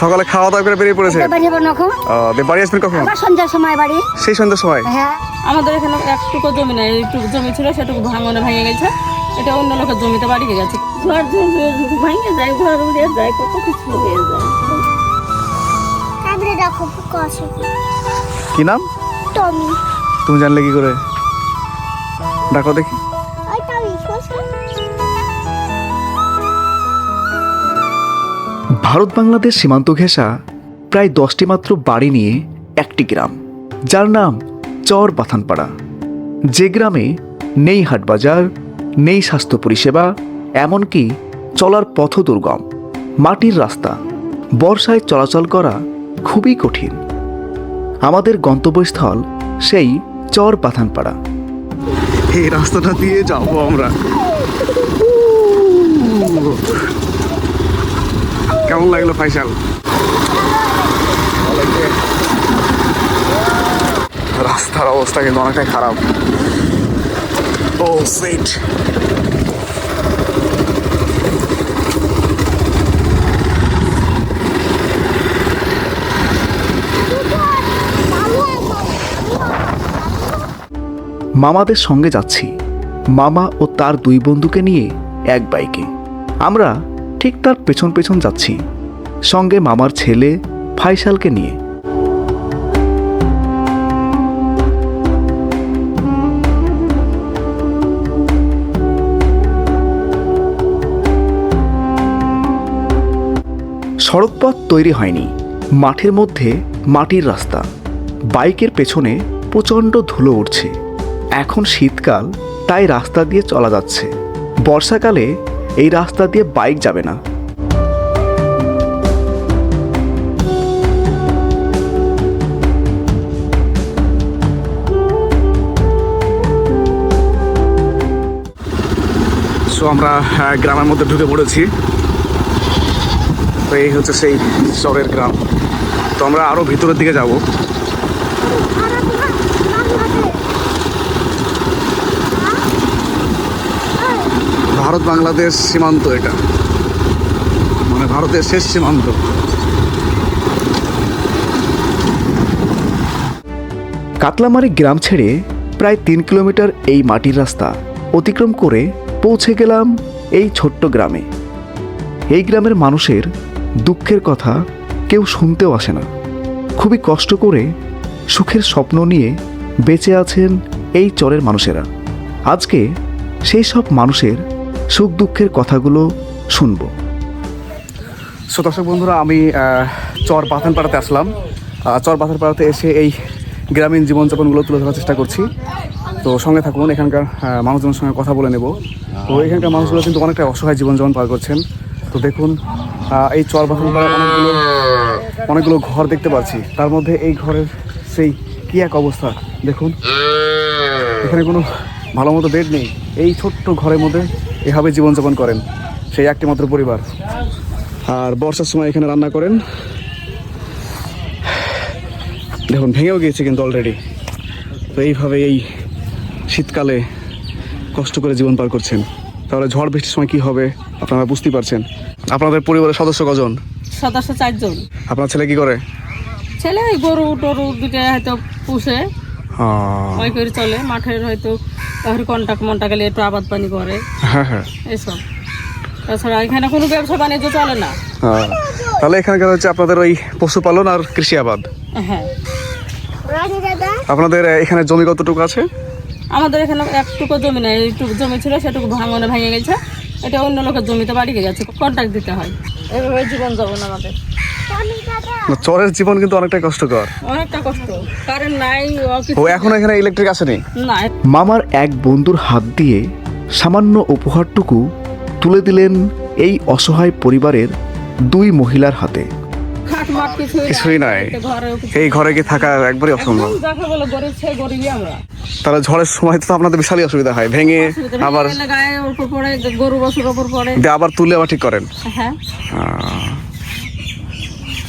সকালে খাওয়া দাওয়া করে বেরিয়ে পড়েছে। বাড়ি আসবেন কখন? সন্ধ্যার সময় বাড়ি। সেই সন্ধ্যার সময়? হ্যাঁ, আমাদের এখানে একটুকু জমি নেই, এইটুকু জমি ছিল সেটুকু ভাঙনে ভেঙে গেছে। এটা অন্য লোকের জমিতে বাড়ি গেছে। ঘর ভেঙে যায়, ঘর উড়ে যায়, কত কিছু হয়ে যায়। কি নাম? টমি। তুমি জানলে কি করে? ডাকো দেখি। ভারত বাংলাদেশ সীমান্ত ঘেঁষা প্রায় 10টি মাত্র বাড়ি নিয়ে একটি গ্রাম, যার নাম চর পাথানপাড়া। যে গ্রামে নেই হাটবাজার, নেই স্বাস্থ্য পরিষেবা, এমনকি চলার পথ দুর্গম, মাটির রাস্তা, বর্ষায় চলাচল করা খুবই কঠিন। আমাদের গন্তব্যস্থল সেই চর পাথানপাড়া। এই রাস্তাটা দিয়ে যাবো আমরা। কেমন লাগলো ফাইসাল? রাস্তার অবস্থা কিন্তু অনেকটাই খারাপ। ও সেট মামাদের সঙ্গে যাচ্ছি। মামা ও তার দুই বন্ধুকে নিয়ে এক বাইকে। আমরা ঠিক তার পেছন পেছন যাচ্ছি, সঙ্গে মামার ছেলে ফাইসালকে নিয়ে। সড়কপথ তৈরি হয়নি, মাঠের মধ্যে মাটির রাস্তা। বাইকের পেছনে প্রচণ্ড ধুলো উঠছে। এখন শীতকাল, তাই রাস্তা দিয়ে চলা যাচ্ছে। বর্ষাকালে এই রাস্তা দিয়ে বাইক যাবে না। সো আমরা গ্রামের মধ্যে ঢুকে পড়েছি। তো এই হচ্ছে সেই চরের গ্রাম। তো আমরা আরো ভিতরের দিকে যাব। ভারত বাংলাদেশ সীমান্ত, এটা মানে ভারতের শেষ সীমান্ত। কাতলামারি গ্রাম ছেড়ে প্রায় 3 কিলোমিটার এই মাটির রাস্তা অতিক্রম করে পৌঁছে গেলাম এই ছোট্ট গ্রামে। এই গ্রামের মানুষের দুঃখের কথা কেউ শুনতেও আসে না। খুবই কষ্ট করে সুখের স্বপ্ন নিয়ে বেঁচে আছেন এই চরের মানুষেরা। আজকে সেই সব মানুষের সুখ দুঃখের কথাগুলো শুনব। সো দর্শক বন্ধুরা, আমি চর পাথানপাড়াতে আসলাম। চর পাথানপাড়াতে এসে এই গ্রামীণ জীবনযাপনগুলো তুলে ধরার চেষ্টা করছি। তো সঙ্গে থাকুন, এখানকার মানুষজনের সঙ্গে কথা বলে নেব। তো এখানকার মানুষগুলো কিন্তু অনেকটা অসহায় জীবনযাপন পার করছেন। তো দেখুন, এই চর পাথানপাড়ায় অনেকগুলো ঘর দেখতে পাচ্ছি। তার মধ্যে এই ঘরের সেই কি এক অবস্থা দেখুন। এখানে কোনো ভালো মতো বেড নেই। এই ছোট্ট ঘরের মধ্যে এভাবে জীবনযাপন করেন সেই একটি মাত্র পরিবার। আর বর্ষার সময় এখানে রান্না করেন। দেখুন, ভেঙেও গিয়েছে কিন্তু অলরেডি। তো এইভাবে এই শীতকালে কষ্ট করে জীবন পার করছেন। তাহলে ঝড় বৃষ্টির সময় কি হবে আপনারা বুঝতেই পারছেন। আপনাদের পরিবারের সদস্য কজন? সদস্য 4 জন। আপনার ছেলে কি করে? ছেলে গরু টরু দুটো হয়তো পুষে, ওই করে চলে। মাঠের হয়তো তাহলে কন্টাক্ট গেলে একটু আবাদ পানি করে। হ্যাঁ হ্যাঁ, এইসব। তাছাড়া এখানে কোনো ব্যবসা বাণিজ্য চলে না। তাহলে এখানকার হচ্ছে আপনাদের ওই পশুপালন আর কৃষি আবাদ। হ্যাঁ। আপনাদের এখানে জমি কতটুকু আছে? আমাদের এখানে একটুকু জমি নেই, এইটুকু জমি ছিল সেটুকু ভাঙনে ভেঙে গেছে। এটা অন্য লোকের জমিতে বাড়ি গেছে, কন্ট্রাক্ট দিতে হয়। এভাবে জীবন যাপন আমাদের। চরের জীবন কিন্তু অনেকটা কষ্টকর। অনেকটা কষ্ট, কারেন্ট নাই। ও এখন এখানে ইলেকট্রিক আসেনি? না। মামার এক বন্ধুর হাত দিয়ে সামান্য উপহারটুকু তুলে দিলেন এই অসহায় পরিবারের 2 মহিলার হাতে। কিছুই নাই, এই ঘরে কি থাকা একবারই অসম্ভব। তাহলে ঝড়ের সময় তো আপনাদের বিশালই অসুবিধা হয়, ভেঙে আবার গরু বছর ওপর পড়ে, আবার তুলে আবার ঠিক করেন। হ্যাঁ।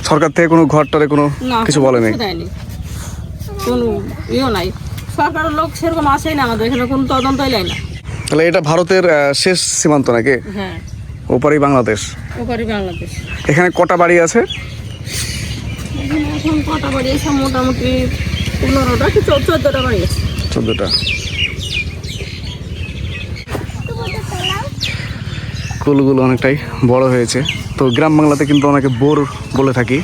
সরকার থেকে কোনো ঘরটারে কোনো কিছু বলেনি? কোনো ইও নাই, সরকারের লোক সেরকম আসেই না আমাদের এখানে, কোনো তদন্তই নাই না। তাহলে এটা ভারতের শেষ সীমান্ত নাকি? হ্যাঁ, ওপারেই বাংলাদেশ। ওপারেই বাংলাদেশ। এখানে কটা বাড়ি আছে? এখন কটা বাড়ি এসে মোটামুটি 15টা কি 14টা বাড়ি আছে। 14টা। কুলগুলো অনেকটাই বড় হয়েছে, তো গ্রাম বাংলাতে কিন্তু অনেকে বোর বলে থাকি।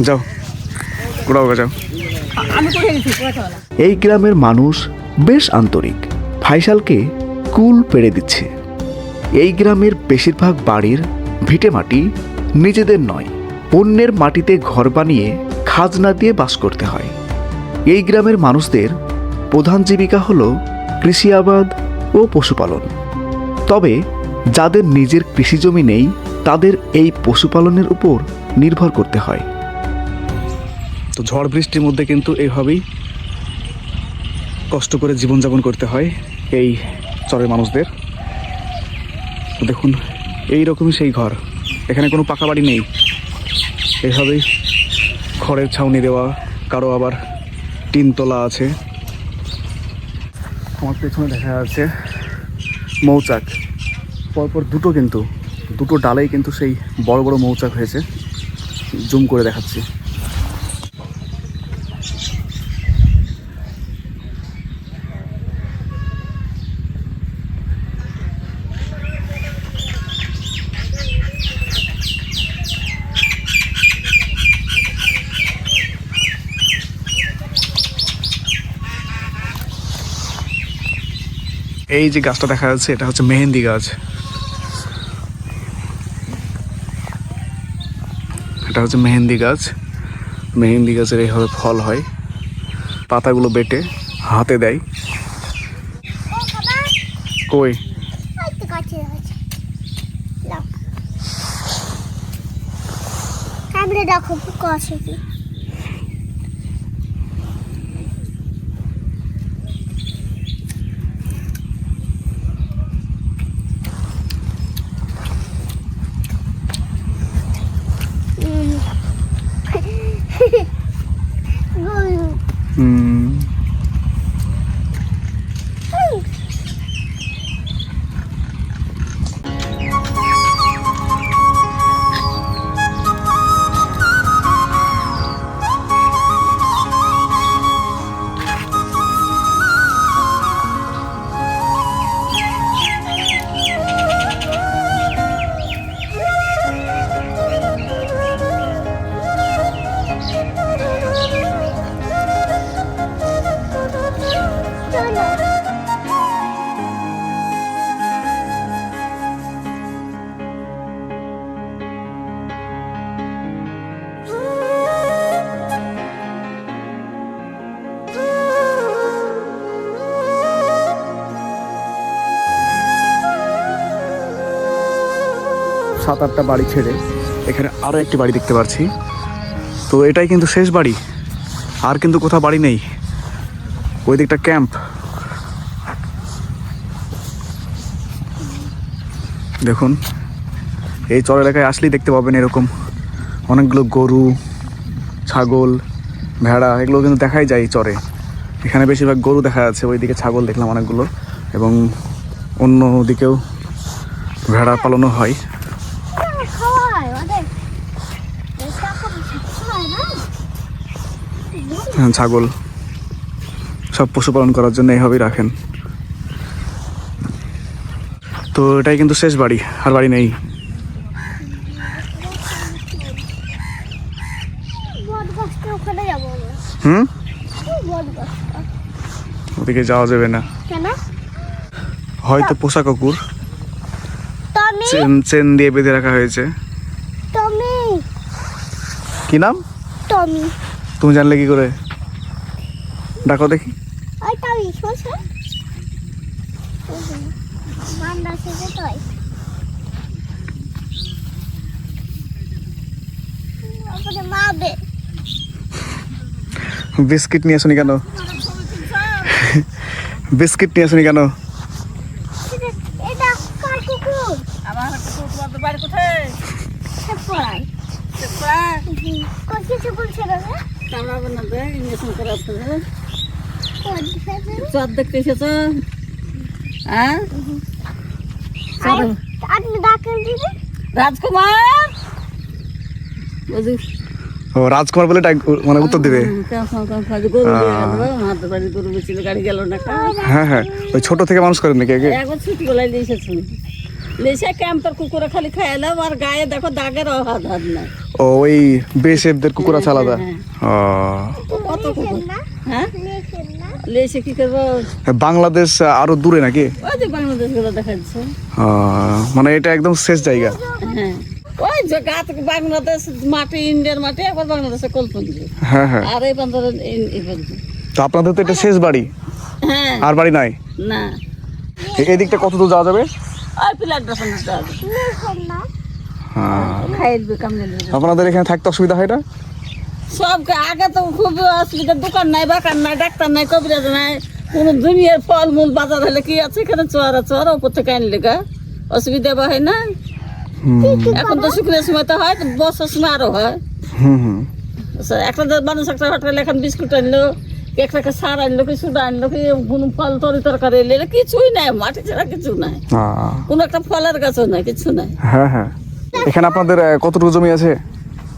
যাও গোড়াও যাও। আমি করে গেছি কুয়াশাওয়ালা। এই গ্রামের মানুষ বেশ আন্তরিক, ফাইসালকে কুল পেড়ে দিচ্ছে। এই গ্রামের বেশিরভাগ বাড়ির ভিটেমাটি নিজেদের নয়, অন্যের মাটিতে ঘর বানিয়ে খাজনা দিয়ে বাস করতে হয়। এই গ্রামের মানুষদের প্রধান জীবিকা হলো কৃষি আবাদ ও পশুপালন। তবে যাদের নিজের কৃষিজমি নেই তাদের এই পশুপালনের উপর নির্ভর করতে হয়। তো ঝড় বৃষ্টির মধ্যে কিন্তু এইভাবেই কষ্ট করে জীবনযাপন করতে হয় এই চরের মানুষদের। দেখুন এই রকমই সেই ঘর, এখানে কোনো পাকা বাড়ি নেই, এইভাবেই খড়ের ছাউনি দেওয়া, কারো আবার টিনতলা আছে। আমার পেছনে দেখা যাচ্ছে মৌচাক, পরপর দুটো ডালেই কিন্তু সেই বড় বড় মৌচাক হয়েছে। জুম করে দেখাচ্ছি। এই যে গাছটা দেখা যাচ্ছে এটা হচ্ছে মেহেন্দি গাছ। এটা হচ্ছে মেহেন্দি গাছ। মেহেন্দি গাছের এইভাবে ফল হয়, পাতাগুলো বেটে হাতে দেয়। কই দেখো পোকা আছে কি? হুম, 7-8টা বাড়ি ছেড়ে এখানে আরও একটি বাড়ি দেখতে পাচ্ছি। তো এটাই কিন্তু শেষ বাড়ি, আর কিন্তু কোথাও বাড়ি নেই। ওই দিকটা ক্যাম্প। দেখুন এই চর এলাকায় আসলেই দেখতে পাবেন এরকম অনেকগুলো গরু, ছাগল, ভেড়া, এগুলো কিন্তু দেখাই যায় এই চরে। এখানে বেশিরভাগ গরু দেখা যাচ্ছে, ওইদিকে ছাগল দেখলাম অনেকগুলো, এবং অন্য দিকেও ভেড়া পালনও হয়। ছাগল সব পশুপালন করার জন্য এইভাবেই রাখেন। তো এটাই কিন্তু শেষ বাড়ি, আর বাড়ি নেই। হুম, ওদিকে যাওয়া যাবে না, হয়তো পোষা কুকুর চেন দিয়ে বেঁধে রাখা হয়েছে। কি নাম? তুমি জানলে কি করে? ডাকো দেখি। বিস্কিট নিয়ে আসুনি কেন? বিস্কিট নিয়ে আসুনি কেন? চাঁদ দেখতে এসেছ? আপনি ডাকেন দিদি রাজকুমার বুঝি ও রাজকুমার বলে মানে উত্তর দিবে। গরু দিয়ে গেল আমাদের বাড়ি গরু বেছিল গাড়ি গেল না হ্যাঁ হ্যাঁ, ওই ছোট থেকে মানুষ করেন নাকি আগে? একবার ছুটিবেলায় লিখেছি লিখে ক্যাম্পের কুকুরে খালি খাইলাম আর গায়ে দেখো দাগের অভাব হাত নাই। ও ওই বেশেফদের কুকুর আছে আলাদা। ও কত কুকুর হ্যাঁ লেখেন না লেসে কি করবো বাংলাদেশ আরো দূরে নাকি? ওই যে বাংলাদেশ গুলো দেখাচ্ছে। ও, মানে এটা একদম শেষ জায়গা। হ্যাঁ ওই যে গাছ বাংলাদেশ মাটি ইন্ডিয়ার মাটি একবার বাংলাদেশে কল্পন দিবে হ্যাঁ হ্যাঁ, আর এই পর্যন্ত এই পর্যন্ত তো আপনাদের তো এটা শেষ বাড়ি, হ্যাঁ আর বাড়ি নাই? না এই দিকটা কত দূর যাওয়া যাবে? ওই পিলার দর্শন লেখেন না হ্যাঁ, খাইলবে কামড়ে আপনাদের এখানে থাকতে অসুবিধা হয় না? সব আগে তো খুব অসুবিধা, দোকান নাই বাকান নাই ডাক্তার নাই কবিরাজ নাই কোনো দুনিয়ার ফল মূল বাজার হলে কি আছে এখানে চোয়ারা উপর থেকে আনলে গা অসুবিধা বা হয় না। এখন তো শুকনোর সময় তো হয়, বর্ষার সময় আরো হয়। হুম হুম, একটা মানুষ একটা হোটেলে এখন বিস্কুট আনলো একটা সার আনলো কি সুডা আনলো কি কোনো ফল তরকারি এলে কিছুই নাই, মাটি ছাড়া কিছু নাই, কোনো একটা ফলের গাছও নাই, কিছু নাই। হ্যাঁ হ্যাঁ, এখানে আপনাদের কতটুকু জমি আছে?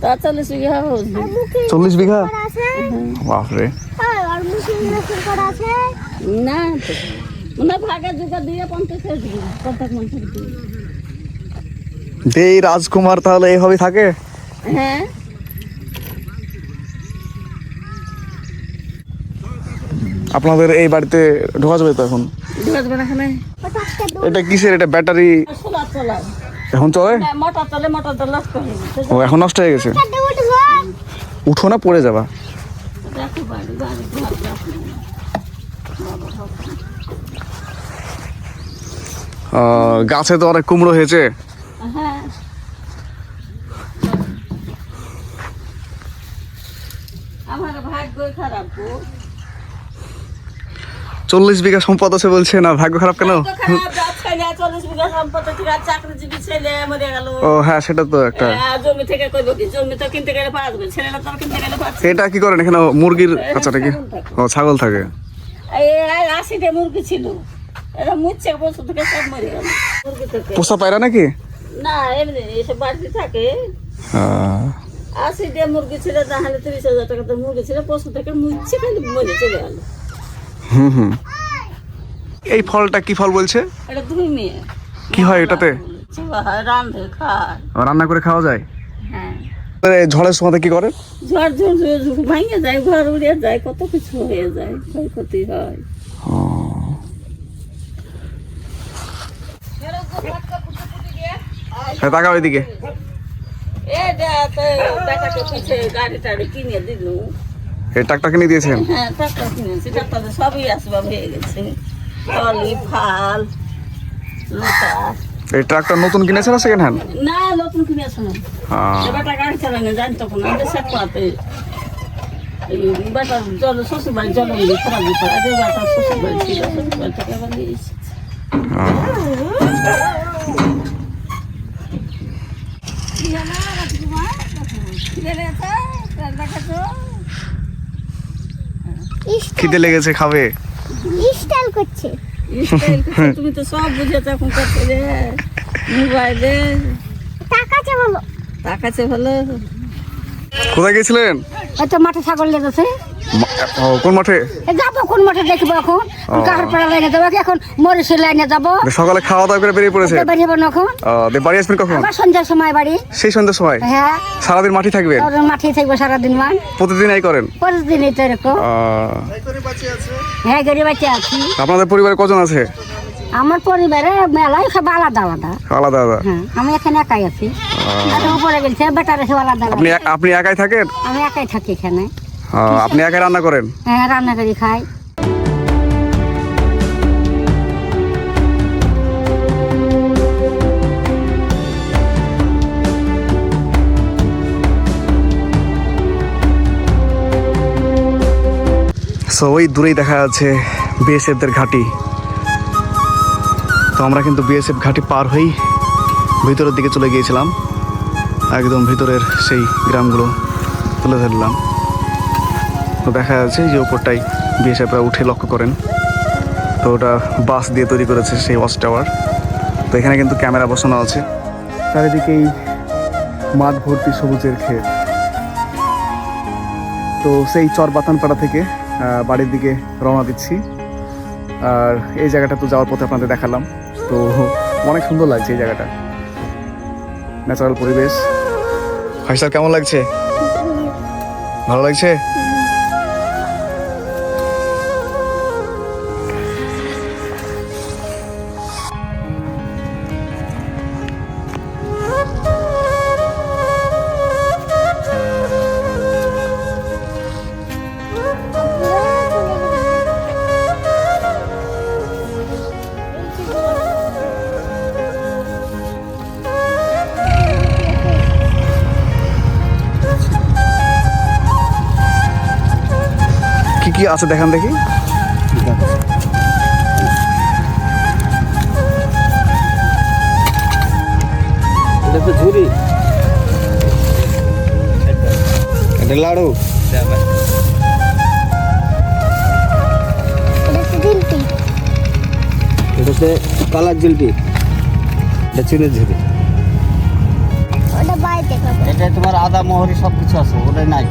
তা 40 বিঘা হবে। 40 বিঘা? আছে বাপরে, আর মুসলিম লেখেন করা আছে না তো মনে ভাগা জোগা দিয়ে 50 দিবে 50 মানুষ দিয়ে। এই রাজকুমার তাহলে এইভাবে থাকে? হ্যাঁ আপনাদের এই বাড়িতে ঢোকা যাবে তো এখন? ঢুকবে না এখানে ওটা একটা এটা কিসের? এটা ব্যাটারি সোলার চলা এখন চলে? মোটর চলে, মোটরটা লস করে ও এখন নষ্ট হয়ে গেছে। উঠবো উঠো না, পড়ে যাবা। দেখো বাড়ি বাড়ি গাছে তো অনেক কুমড়ো হয়েছে। হ্যাঁ আমার ভাগ্যই খারাপ গো। 40 বিঘা সম্পদ আছে বলছে, না ভাগ্য খারাপ কেন? ভাগ্য খারাপ, রাত খাইলে 40 বিঘা সম্পত্তি থেকে আর চাকরিজীবী ছেলে মরে গেল। ও হ্যাঁ, সেটা তো একটা। জমি থেকে করবো কি, জমি তো কিনতে গেলে পাওয়া যাবে, ছেলেরা তো আর কিনতে গেলে পাচ্ছে না। এটা কি করেন এখানে? মুরগির আচ্ছা নাকি? ও ছাগল থাকে। এই 80টা মুরগি ছিল, এরা মুচ্ছে বছর থেকে সব মরে গেল মুরগি থেকে। পোষা পায়রা নাকি? না এমনি এসব বাড়িতে থাকে। আহ, 80টা মুরগি ছিল, তাহলে 30,000 টাকা তো মুরগি ছিল, পশু থেকে মুচ্ছে খালি মরে চলে গেল। হুম হুম, এই ফলটা কি ফল বলছে? এটা 2 মেয়ে। কি হয় এটাতে? রান্ধে খায়। রান্না করে খাওয়া যায়? হ্যাঁ এই ঝড়ের সময় কি করে? ঝড় ভাঙে যায়, ঘর উড়ে যায়, কত কিছু হয়ে যায়, ক্ষয়ক্ষতি হয়। হ্যাঁ, তাকাও এদিকে। বেটাকে পিছিয়ে গাড়ি টাড়ি কিনে দিল। এই ট্রাকটা কিনে দিয়েছেন? হ্যাঁ ট্রাক্টর কিনেছি, ট্রাক্টরে সবই আসবাব হয়ে গেছে, টলি ফাল লোটাস। এই ট্রাকটা নতুন কিনেছেন না সেকেন্ড হ্যান্ড? না নতুন কিনেছে না, বেটা গাড়ি চালানো জানতো না, আমাদের সাথে বেটার জল শ্বশুর বাড়ি জল খারাপ দিতে হয়, বেটার শ্বশুর বাড়ি ছিল, শ্বশুর বাড়ি থেকে আবার নিয়ে এসেছে। খিদে লেগেছে, খাবে? স্টাইল করছে তুমি তো সব বুঝেছো এখন ছেলে মোবাইলে টাকাছে বলো তাকাচ্ছে ভালো। কোথায় গেছিলেন? এই তো মাঠে ছাগল লেগেছে, কোন মাঠে? যাবো কোন মাঠে দেখবো এখন, কাহার পাড়া লাইনে যাবো কি এখন, মরিচের লাইনে যাবো, সকালে খাওয়া দাওয়া করে বেরিয়ে পড়েছে? বেরিয়ে যাবো না এখন, বাড়ি আসবেন কখন? আবার সন্ধ্যার সময় বাড়ি। সেই সন্ধ্যার সময়? হ্যাঁ সারাদিন মাঠে থাকবেন? মাঠে থাকবো সারাদিন মান, প্রতিদিন এই করেন? প্রতিদিনই তো এরকম। হ্যাঁ গরিব বাচ্চা আছি। আপনাদের পরিবারে কজন আছে? আমার পরিবারে মেলায় সব আলাদা আলাদা। আলাদা আলাদা? হ্যাঁ আমি এখানে একাই আছি, আর উপরে গেছে বেটার সব আলাদা আপনি আলাদা। আপনি একাই থাকেন? আমি একাই থাকি এখানে। আপনি একাই রান্না করেন? হ্যাঁ রান্না করে খাই। সো ওই দূরেই দেখা যাচ্ছে বিএসএফদের ঘাঁটি। তো আমরা কিন্তু বিএসএফ ঘাঁটি পার হয়েই ভিতরের দিকে চলে গিয়েছিলাম, একদম ভিতরের সেই গ্রামগুলো তুলে ধরলাম। তো দেখা যাচ্ছে যে ওপরটাই বিএসএফরা উঠে লক্ষ্য করেন, তো ওটা বাঁশ দিয়ে তৈরি করেছে সেই ওয়াচ টাওয়ার। তো তো এখানে কিন্তু ক্যামেরা বসানো আছে। চারিদিকেই মাঠ ভর্তি সবুজের ক্ষেত। তো সেই চর বাতানপাড়া থেকে বাড়ির দিকে রওনা দিচ্ছি। আর এই জায়গাটা তো যাওয়ার পথে আপনাদের দেখালাম। তো অনেক সুন্দর লাগছে এই জায়গাটা, ন্যাচারাল পরিবেশ। ভাই স্যার কেমন লাগছে? ভালো লাগছে? কি কি আছে দেখান দেখি। এটা তো ঝুরি, এটা লাড়ু, এটা তো জিলপি। এটা হচ্ছে কালার জিলপি, এটা চিনের ঝুরি। ওটা বাড়িতে খাবো। এটা তোমার আদা মোহরি সব কিছু আছে, ওটাই নাই।